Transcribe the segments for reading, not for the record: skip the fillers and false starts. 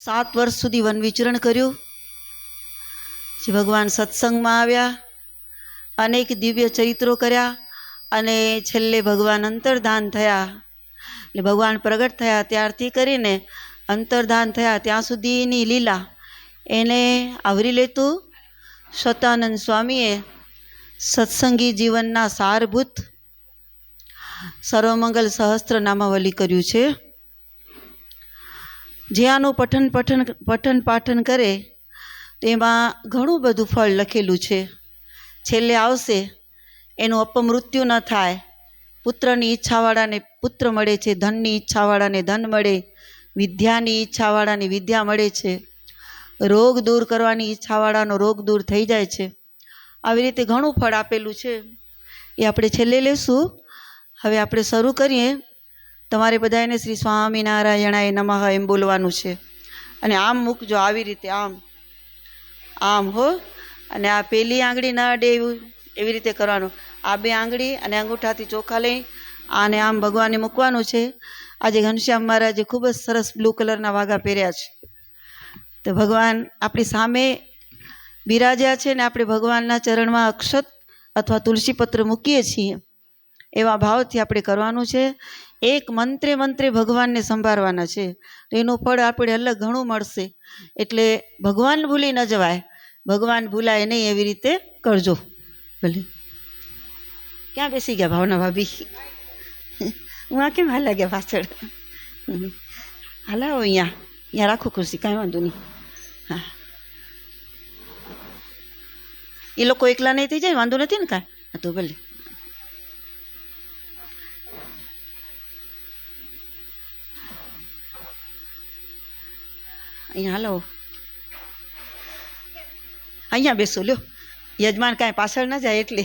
7 વર્ષ સુધી વન વિચરણ કર્યું। જે ભગવાન સત્સંગમાં આવ્યા, અનેક દિવ્ય ચરિત્રો કર્યા અને છેલ્લે ભગવાન અંતર્ધાન થયા। એટલે ભગવાન પ્રગટ થયા ત્યારથી કરીને અંતર્ધાન થયા ત્યાં સુધીની લીલા એને આવરી લેતું સતાનંદ સ્વામીએ સત્સંગી જીવનના સારભૂત સર્વમંગલ સહસ્ત્ર નામાવલી કર્યું છે। જે આનું પઠન પાઠન કરે તેમાં ઘણું બધું ફળ લખેલું છે। છેલ્લે આવશે એનું અપમૃત્યુ ન થાય, પુત્રની ઈચ્છાવાળાને પુત્ર મળે છે, ધનની ઈચ્છાવાળાને ધન મળે, વિદ્યાની ઈચ્છાવાળાને વિદ્યા મળે છે, રોગ દૂર કરવાની ઈચ્છાવાળાનો રોગ દૂર થઈ જાય છે। આવી રીતે ઘણું ફળ આપેલું છે, એ આપણે છેલ્લે લેશું। હવે આપણે શરૂ કરીએ। તમારે બધાને શ્રી સ્વામિનારાયણાય નમઃ એમ બોલવાનું છે અને આમ મૂકજો, આવી રીતે આમ આમ હો, અને આ પેલી આંગળી ના અડે એવી રીતે કરવાનું। આ બે આંગળી અને અંગૂઠાથી ચોખા લઈ આને આમ ભગવાનને મૂકવાનું છે। આજે ઘનશ્યામ મહારાજે ખૂબ જ સરસ બ્લુ કલરના વાઘા પહેર્યા છે, તો ભગવાન આપણી સામે બિરાજ્યા છે ને આપણે ભગવાનના ચરણમાં અક્ષત અથવા તુલસીપત્ર મૂકીએ છીએ, એવા ભાવથી આપણે કરવાનું છે। એક મંત્રે મંત્રે ભગવાનને સંભાળવાના છે, તો એનું ફળ આપણે અલગ ઘણું મળશે। એટલે ભગવાન ભૂલી ન જવાય, ભગવાન ભૂલાય નહીં એવી રીતે કરજો। ભલે ક્યાં બેસી ગયા ભાવના ભાભી? હું આ કેમ હાલા ગયા પાછળ? હાલાવો અહીંયા રાખો ખુરશી, કાંઈ વાંધો નહીં। હા, એ લોકો એકલા નહીં થઈ જાય, વાંધો નથી ને કાંઈ? હા તો ભલે। અહીંયા હાલો, અહીંયા બેસો, લ્યો, યજમાન કાંઈ પાછળ ન જાય એટલે।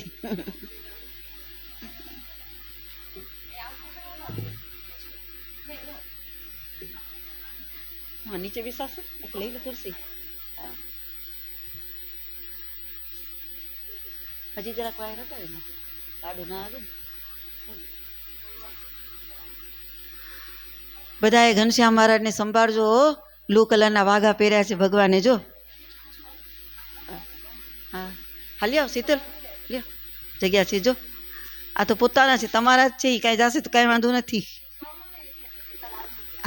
હા, નીચે બેસાશો, લઈ લો ખુરશી। હજી જરાક વાયર હતા એમાંથી કાઢો ના આવે ને। બધાએ ઘનશ્યામ મહારાજને સંભાળજો, બ્લુ કલરના વાઘા પહેર્યા છે ભગવાને, જો। હા હા, લ્યો શીતલ, લ્યો, જગ્યા છે જો। આ તો પોતાના છે, તમારા જ છે, એ કાંઈ જશે તો કાંઈ વાંધો નથી।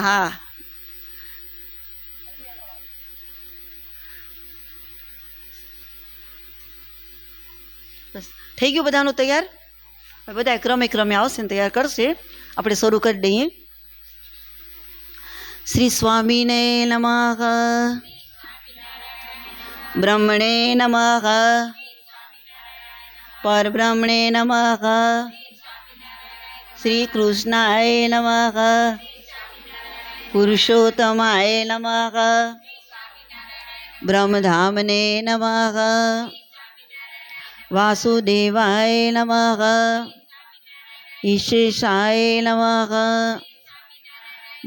હા, બસ થઈ ગયું બધાનું તૈયાર? બધા ક્રમે ક્રમે આવશે ને તૈયાર કરશે, આપણે શરૂ કરી દઈએ। શ્રી સ્વામીને નમઃ, બ્રહ્મણે નમઃ, પરબ્રહ્મણે નમઃ, શ્રી કૃષ્ણાય નમઃ, પુરુષોત્તમાય નમઃ, બ્રહ્મધામને નમઃ, વાસુદેવાય નમઃ, ઈશેષાય નમઃ,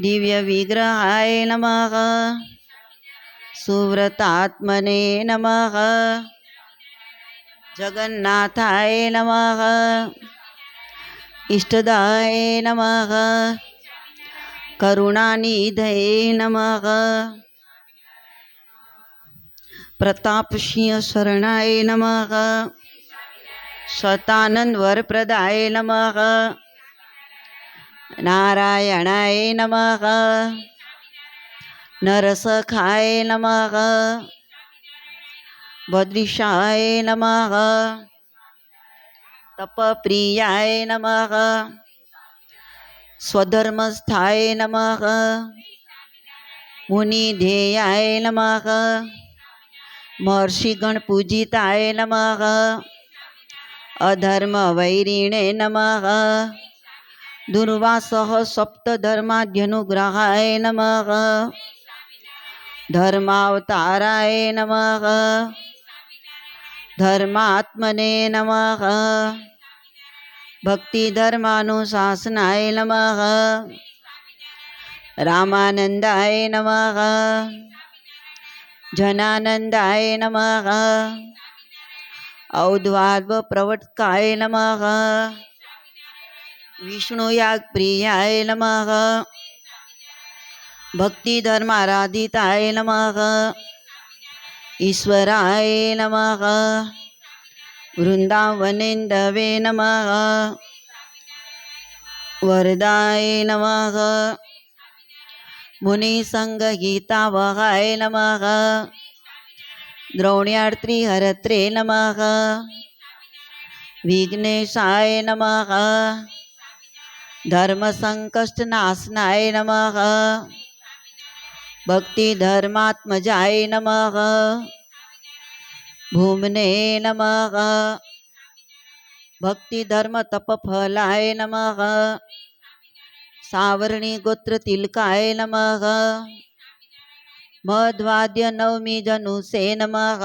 દિવ્ય વિગ્રહાય નમઃ, સુવ્રતાત્મને નમઃ, જગન્નાથાય નમઃ, ઇષ્ટદાય નમઃ, કરુણાનિધયે નમઃ, પ્રતાપસિંહ શરણાય નમઃ, સતાનંદ વરપ્રદાય નમઃ, નારાયણાય નમઃ, નરસખાય નમઃ, બદ્રીશાય નમઃ, તપપ્રિયાય નમઃ, સ્વધર્મસ્થાય નમઃ, મુનિધેયાય નમઃ, મહર્ષિગણ પૂજિતાય નમઃ, અધર્મ વૈરીણે નમઃ, દુર્વાસઃ સપ્તધર્માધ્યનુગ્રહાય નમઃ, ધર્માવતારાય નમઃ, ધર્માત્મને નમઃ, ભક્તિ ધર્માનુશાસનાય નમઃ, રામાનંદાય નમઃ, જનાનંદાય નમઃ, ઔદ્વાદ્વ પ્રવર્તકાય નમઃ, વિષ્ણુયાગ પ્રિયાય નમઃ, ભક્તિ ધર્મારાધિતાય નમઃ. ઈશ્વરાય નમઃ. વૃંદાવનેન્દવે નમઃ. વરદાય નમઃ. મુનિસંગગીતાવહાય નમઃ. દ્રૌણ્યાર્ત્રિહરત્રે નમઃ. વિઘ્નેશાય નમઃ. ધર્મસંકષ્ટનાશનાય નમઃ. ભક્તિ ધર્માત્મજાય નમઃ. ભૂમને નમઃ. ભક્તિ ધર્મ તપફલાય નમઃ. સાવરણી ગોત્ર તિલકાય નમઃ. મધ્વાદ્ય નવમી જનુષે નમઃ.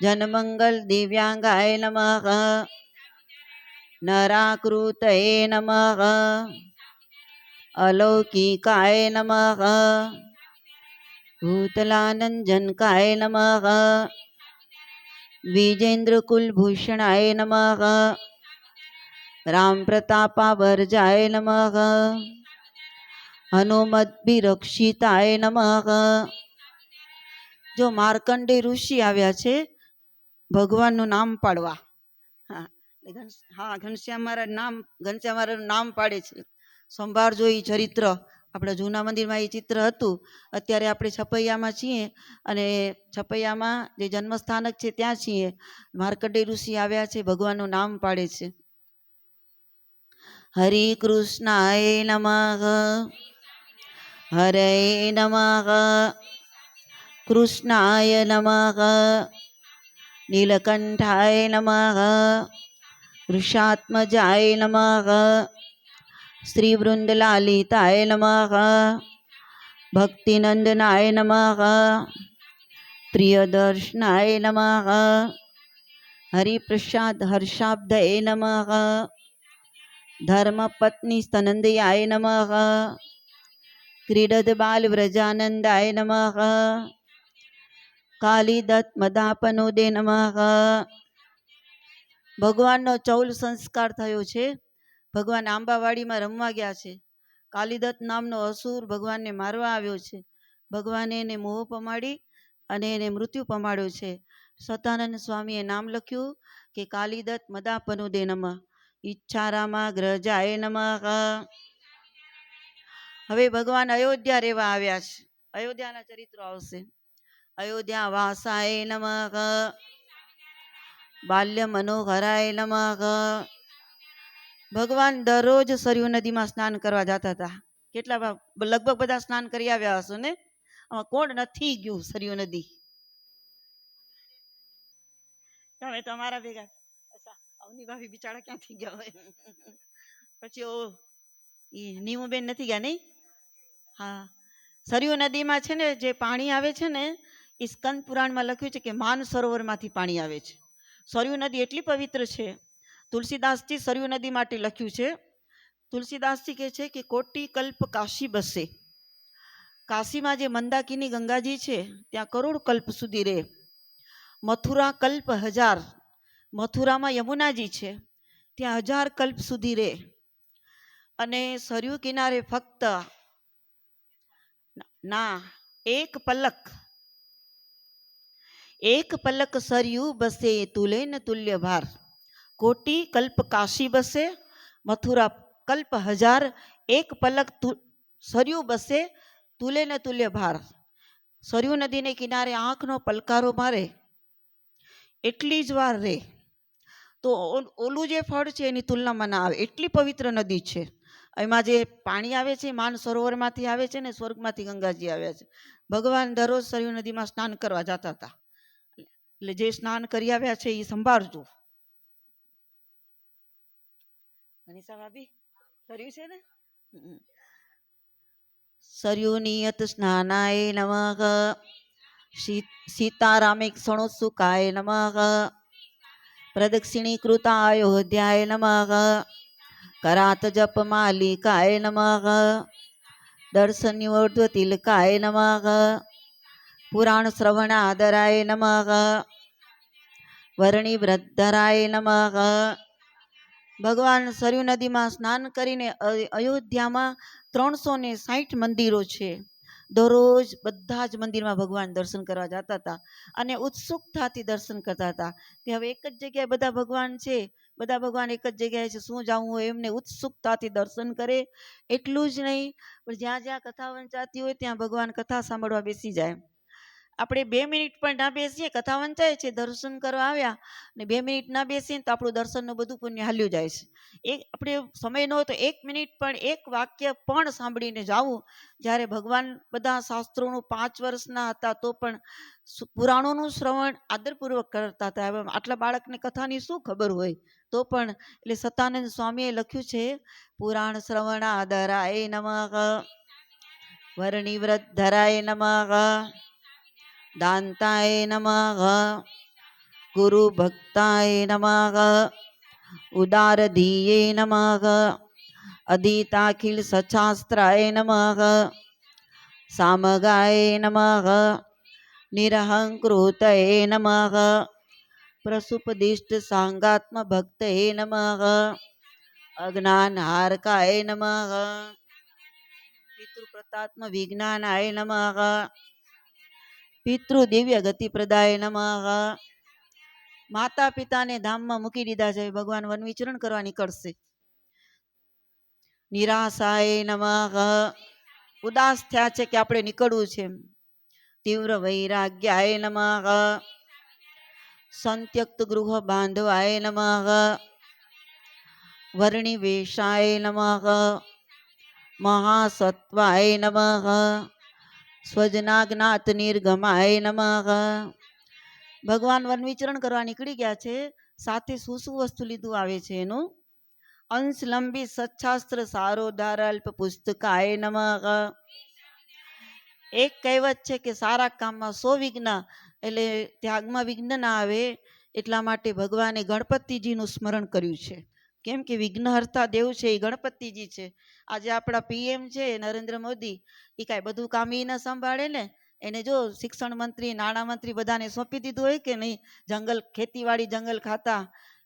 જનમંગલ દિવ્યાંગાય નમઃ. નરાકૃતયે નમઃ. અલૌકિકાય નમઃ. ભૂતલાનંજનકાય નમઃ. વિજેન્દ્ર કુલભૂષણાય નમઃ. રામ પ્રતાપાવર્જાય નમઃ. હનુમદ્ભિરક્ષિતાય નમઃ. જો માર્કંડે ઋષિ આવ્યા છે ભગવાનનું નામ પાડવા. હા, ઘનશ્યામ મહારાજ નામ પાડે છે. સંભાળજો એ ચરિત્ર. આપણા જૂના મંદિરમાં એ ચિત્ર હતું. અત્યારે આપણે છપૈયામાં છીએ અને છપૈયામાં જે જન્મસ્થાનક છે ત્યાં છીએ. માર્કંડે ઋષિ આવ્યા છે, ભગવાનનું નામ પાડે છે. હરે કૃષ્ણાય નમઃ. હરે નમઃ. કૃષ્ણાય નમઃ. નીલકંઠાય નમઃ. વૃષાત્મજાય નમઃ. શ્રી વૃંદલાલિતાય નમઃ. ભક્તિનંદનાય નમઃ. પ્રિયદર્શનાય નમઃ. હરિપ્રસાદ હર્ષાબ્દય નમઃ. ધર્મપત્ની સ્તનંદયાય નમઃ. ક્રીડદ બાલ વ્રજાનંદાય નમઃ. કાલિદત્ત મદાપનુદે નમઃ. ભગવાનનો ચૌલ સંસ્કાર થયો છે. ભગવાન આંબાવાડીમાં રમવા ગયા છે. કાલિદત્ત નામનો અસુર ભગવાનને મારવા આવ્યો છે. ભગવાને એને મોહ પમાડી અને એને મૃત્યુ પમાડ્યો છે. સતાનંદ સ્વામીએ નામ લખ્યું કે કાલિદત્ત મદાપનુદે નમઃ. ઈચ્છારામાગ્રજાય નમઃ. હવે ભગવાન અયોધ્યા રહેવા આવ્યા છે. અયોધ્યાના ચરિત્રો આવશે. અયોધ્યા વાસાય નમઃ. બાલ્ય મનોહરાય નમઃ. ભગવાન દરરોજ સરયુ નદીમાં સ્નાન કરવા જતા હતા. કેટલા લગભગ બધા સ્નાન કરી આવ્યા હશો ને. કોણ નથી ગયું સરયુ નદી? તમે તમારા ભેગા. અવની ભાભી બિચારા ક્યાંથી ગયા હોય. પછી નીમુબેન નથી ગયા નહીં? હા, સરયુ નદીમાં છે ને જે પાણી આવે છે ને એ સ્કંદ પુરાણમાં લખ્યું છે કે માન સરોવરમાંથી પાણી આવે છે. સરયુ નદી એટલી પવિત્ર છે. તુલસીદાસજી સરયુ નદી માટે લખ્યું છે. તુલસીદાસજી કહે છે કે કોટી કલ્પ કાશી બસે. કાશીમાં જે મંદાકિની ગંગાજી છે ત્યાં કરોડ કલ્પ સુધી રહે. મથુરા કલ્પ 1000. મથુરામાં યમુનાજી છે ત્યાં 1000 કલ્પ સુધી રહે. અને સરયુ કિનારે ફક્ત ના એક પલક સરયુ બસે તુલે ન તુલ્ય ભાર. કોટી કલ્પ કાશી બસે, મથુરા કલ્પ 1000. એક પલક સરયુ બસે તુલે ન તુલ્ય ભાર. સરયુ નદીને કિનારે આંખનો પલકારો મારે એટલી જ વાર રહે તો ઓલું જે ફળ છે એની તુલનામાં ના આવે. એટલી પવિત્ર નદી છે. એમાં જે પાણી આવે છે માન સરોવરમાંથી આવે છે ને સ્વર્ગમાંથી ગંગાજી આવ્યા છે. ભગવાન દરરોજ સરયુ નદીમાં સ્નાન કરવા જતા હતા. એટલે જે સ્નાન કરી આવ્યા છે એ સંભાળજો. મનીષા ભાભી કર્યું છે ને. સરયુ નિયત સ્નાનાય નમઃ. સીતારામે ક્ષણોત્સુકાય નમઃ. પ્રદક્ષિણીકૃતા અયોધ્યાય નમઃ. કરાત જપ માલિકાય નમઃ. દર્શન્યોર્ધ્વ તિલકાય નમઃ. પુરાણ શ્રવણાદરાય નમઃ. વર્ણિ વૃદ્ધરાય નમઃ. ભગવાન સરયુ નદીમાં સ્નાન કરીને અયોધ્યામાં 360 મંદિરો છે. દરરોજ બધા જ મંદિરમાં ભગવાન દર્શન કરવા જતા હતા અને ઉત્સુકતાથી દર્શન કરતા હતા કે હવે એક જ જગ્યાએ બધા ભગવાન છે, બધા ભગવાન એક જ જગ્યાએ છે, શું જવું હોય એમને ઉત્સુકતાથી દર્શન કરે. એટલું જ નહીં, પણ જ્યાં જ્યાં કથા વંચાતી હોય ત્યાં ભગવાન કથા સાંભળવા બેસી જાય. આપણે 2 મિનિટ પણ ના બેસીએ, કથા વંચાય છે, દર્શન કરવા આવ્યા ને 2 મિનિટ ના બેસીએ તો આપણું દર્શનનું બધું પુણ્ય હાલ્યું જાય છે. એક આપણે સમય ન હોય તો 1 મિનિટ પણ એક વાક્ય પણ સાંભળીને જાવું. જ્યારે ભગવાન બધા શાસ્ત્રોનું 5 વર્ષના હતા તો પણ પુરાણોનું શ્રવણ આદરપૂર્વક કરતા હતા. હવે આટલા બાળકને કથાની શું ખબર હોય તો પણ, એટલે સતાનંદ સ્વામીએ લખ્યું છે, પુરાણ શ્રવણ આદરાય નમઃ, વર્ણિ વ્રત ધરાય નમઃ, દાંતાય નમઃ, ગુરુ ભક્તાય નમઃ, ઉદારધીયે નમઃ, અધીતાખિલ સશાસ્ત્રાય નમઃ, સામગાય નમઃ, નિરહંકૃતये નમઃ, પ્રસુપદિષ્ટ સાંગાત્મ ભક્તये નમઃ, અજ્ઞાનહારકાય નમઃ, પિતૃપ્રતાત્મ વિજ્ઞાનાય નમઃ, પિતૃ દિવ્ય ગતિ પ્રદાય નમઃ. માતા પિતાને ધામમાં મૂકી દીધા છે, ભગવાન વન વિચરણ કરવા નીકળશે. નિરાશાય નમઃ, ઉદાસ થયા છે કે આપણે નીકળવું છે. તીવ્ર વૈરાગ્યાય નમઃ, સંત્યક્ત ગૃહ બાંધવાય નમઃ, વર્ણિ વેશાય નમઃ, મહાસત્વાય નમઃ, સ્વજનાજ્ઞાત નિર્ગમાય નમઃ. ભગવાન વન વિચરણ કરવા નીકળી ગયા છે, સાથે શું શું વસ્તુ લીધું આવે છે એનું? અંશ લંબી સચ્છાસ્ત્ર સારો ધારાલ્પ પુસ્તકાય નમઃ. એક કહેવત છે કે સારા કામમાં 100 વિઘ્ન, એટલે ત્યાગમાં વિઘ્ન ના આવે એટલા માટે ભગવાને ગણપતિજીનું સ્મરણ કર્યું છે. કેમ કે વિઘ્નહર્તા દેવ છે એ ગણપતિજી છે. આજે આપણા પીએમ છે નરેન્દ્ર મોદી, એ કાંઈ બધું કામ એ ન સંભાળે ને. એને જો શિક્ષણ મંત્રી, નાણાં મંત્રી બધાને સોંપી દીધું હોય કે નહીં, જંગલ ખેતીવાડી જંગલ ખાતા,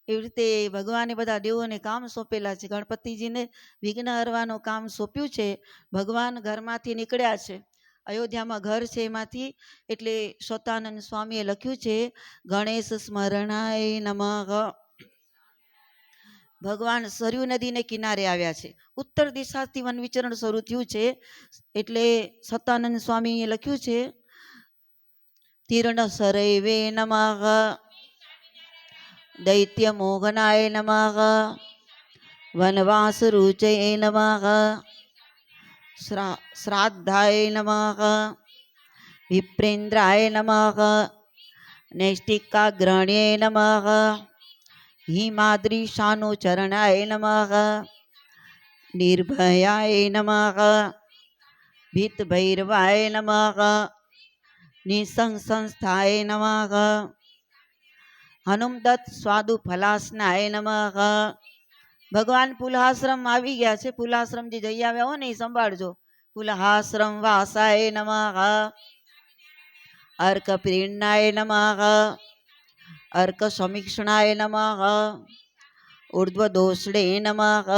એવી રીતે ભગવાને બધા દેવોને કામ સોંપેલા છે. ગણપતિજીને વિઘ્ન હરવાનું કામ સોંપ્યું છે. ભગવાન ઘરમાંથી નીકળ્યા છે, અયોધ્યામાં ઘર છે એમાંથી, એટલે સતાનંદ સ્વામીએ લખ્યું છે, ગણેશ સ્મરણાય નમઃ. ભગવાન સરયુ નદીને કિનારે આવ્યા છે, ઉત્તર દિશાથી વન વિચરણ શરૂ થયું છે. એટલે સતાનંદ સ્વામીએ લખ્યું છે, તીર્ણ સરૈવે નમઃ, દૈત્ય મોહનાય નમઃ, વનવાસ રૂચये નમઃ, શ્રાદ્ધાય નમઃ, વિપ્રેન્દ્રાય નમઃ, નૈષ્ટિકાગ્રણ્યે નમઃ, હિમાદ્રીશાનુચરણાય નમઃ, નિર્ભયાય નમઃ, ભીતભૈરવાય નમઃ, નિસંસ્થાય નમઃ, હનુમદત્ત સ્વાદુ ફલાસનાય નમઃ. ભગવાન પુલહાશ્રમ આવી ગયા છે, પુલહાશ્રમ જે જઈ આવ્યા હો ને એ સંભાળજો. પુલહાશ્રમ વાસાય નમઃ, અર્ક પ્રેરણાય નમઃ, અર્ક સમીક્ષણાય નમઃ, ઉર્ધ્વદોષડે નમઃ,